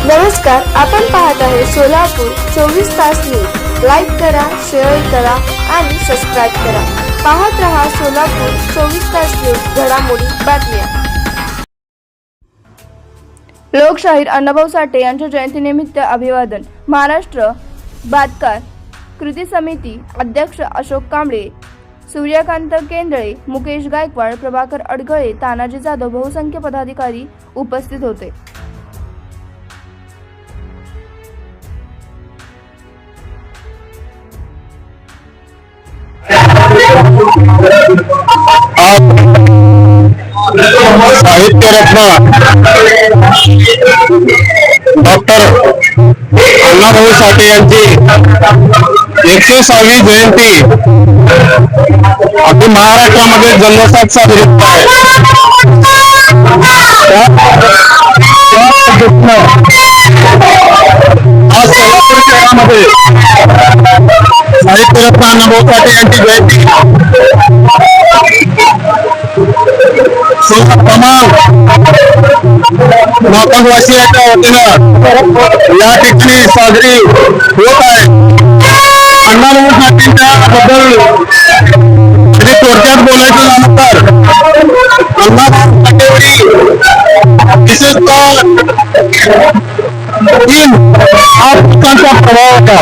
नमस्कार, आपण पाहत आहे सोलापूर 24 तास न्यूज। लाईक करा, शेअर करा आणि सबस्क्राईब करा। पाहत रहा सोलापूर 24 तास न्यूज, घडामोडी बातम्या। लोकशाहीर अण्णाभाऊ साठे यांच्या जयंतीनिमित्त अभिवादन। महाराष्ट्र बादकार कृती समिती अध्यक्ष अशोक कांबळे, सूर्यकांत केंद्रे, मुकेश गायकवाड, प्रभाकर अडगळे, तानाजी जाधव बहुसंख्य पदाधिकारी उपस्थित होते। साहित्य रत्न डॉक्टर अण्णाभाऊ साठे यांची 106वी जयंती अगदी महाराष्ट्रामध्ये जल्लोषात साजरी होत आहे। आज सोलापूर शहरामध्ये साहित्यरत्न अण्णाभाऊ साठे यांची जयंती तमाम नागवासियांच्या वतीनं या ठिकाणी साजरी होत आहे। अण्णाभाऊ साठेंच्या बद्दल थोडक्यात बोलायचं झालं तर अण्णाभाऊ साठेंवरील विशेषतः 3 पुस्तकांचा प्रभाव होता।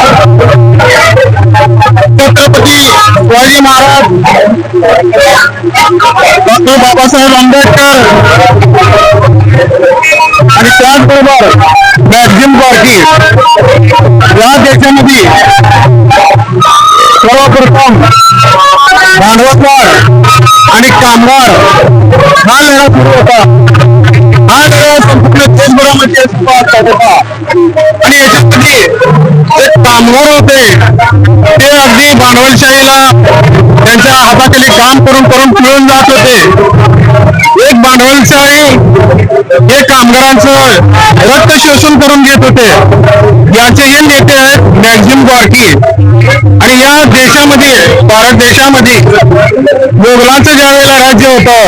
छत्रपती शिवाजी महाराज, डॉक्टर बाबासाहेब आंबेडकर आणि त्याचबरोबर मॅक्झिम गॉर्की या देशामध्ये सर्वप्रथम भांडवलदार आणि कामगार हा लढा सुरू होता। हा लढा संपूर्ण देशभरामध्ये सुरू होता आणि याच्यामध्ये जे कामगार होते ते अगदी भांडवलशाहीला त्यांच्या हाताखाली काम करून पिळून जात होते। एक भांडवलशाही हे कामगारांचं रक्त शोषण करून घेत होते। याचे हे नेते आहेत मॅक्झिम गॉर्की। आणि या देशामध्ये, भारत देशामध्ये मोगलांचं ज्या वेळेला राज्य होतं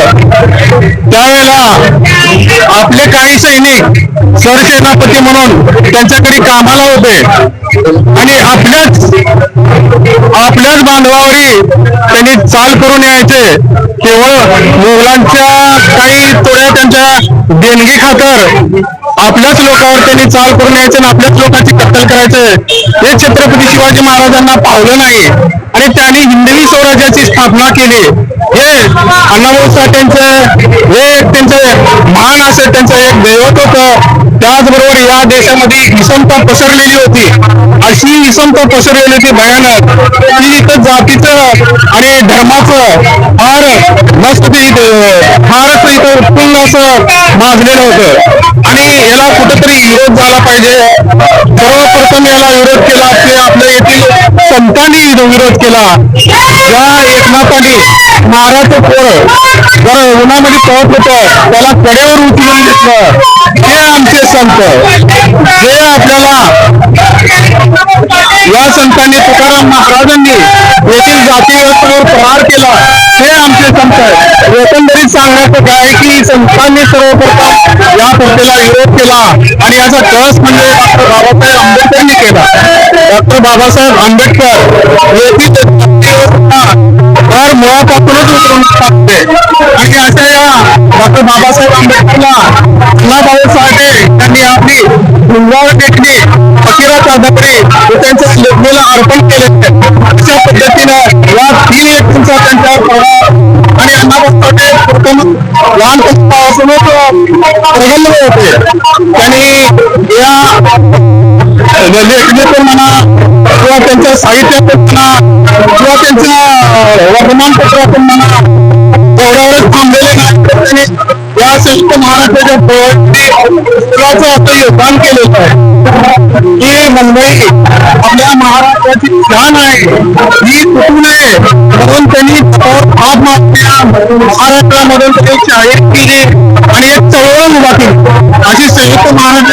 त्यावेळेला आपले काही सैनिक सरसेनापती म्हणून त्यांच्याकडे कामाला होते आणि आपल्याच बांधवावरी त्यांनी चाल करून यायचे। केवळ मोगलांच्या काही थोड्या त्यांच्या देणगी खातर आपल्याच लोकांवर त्यांनी चाल करून यायचे आणि आपल्याच लोकांची कत्तल करायचे। हे छत्रपती शिवाजी महाराजांना पावलं नाही आणि त्यांनी हिंदवी स्वराज्याची स्थापना केली। हे अण्णाभाऊ साठेंचं हे त्यांचं महान असं त्यांचं एक दैवत होतं। त्याचबरोबर या देशामध्ये विषमता पसरलेली होती, अशी विषमता पसरलेली होती भयानक की इथं जातीचं आणि धर्माचं फारच इथं उत्पन्न असं माजलेलं होतं आणि याला कुठेतरी विरोध झाला पाहिजे। सर्वप्रथम याला विरोध केला आपल्या येथील संतांनी विरोध केला। या एकनाथाने महाराजचं पोर जर उन्हामध्ये पळत होतं त्याला कडेवर उचलून घेतलं। हे आमचे संत, जे आपल्याला या संतांनी तुकाराम महाराजांनी येथील जाती व्यवस्थेवर प्रहार केला, हे आमचे संत आहेत। एकंदरीत सांगायचं काय की संतांनी सर्वप्रथम या प्रथेला विरोध केला आणि याचा कळस म्हणजे डॉक्टर बाबासाहेब आंबेडकरांनी केला। डॉक्टर बाबासाहेब आंबेडकर येथील फार मुळापासूनच उतरून टाकते आणि अशा या डॉक्टर बाबासाहेब आंबेडकरला अण्णाभाऊ साठे यांनी आपली गुंगाळ टेकली, फकीरा कादंबरी व त्यांच्या लेखणीला अर्पण केले। अशा पद्धतीनं या 3 व्यक्तींचा त्यांच्यावर प्रभाव आणि अण्णाभाऊ साठे प्रथम लहानपणापासूनच प्रगल्भ होते। त्यांनी या लेखणीतून म्हणा किंवा त्यांच्या साहित्यातून म्हणा किंवा त्यांच्या वर्तमानपत्रातून म्हणा एवढ्यावरच थांबलेले नाही, त्यांनी या संयुक्त महाराष्ट्राच्या प्रगतीचं असं योगदान केलेलं आहे। ही मुंबई आपल्या महाराष्ट्राची शान आहे, ही तुटू नये म्हणून त्यांनी महाराष्ट्रामधून त्यांनी जाहीर केली आणि एक चळवळ उभा केली। अशी संयुक्त महाराष्ट्र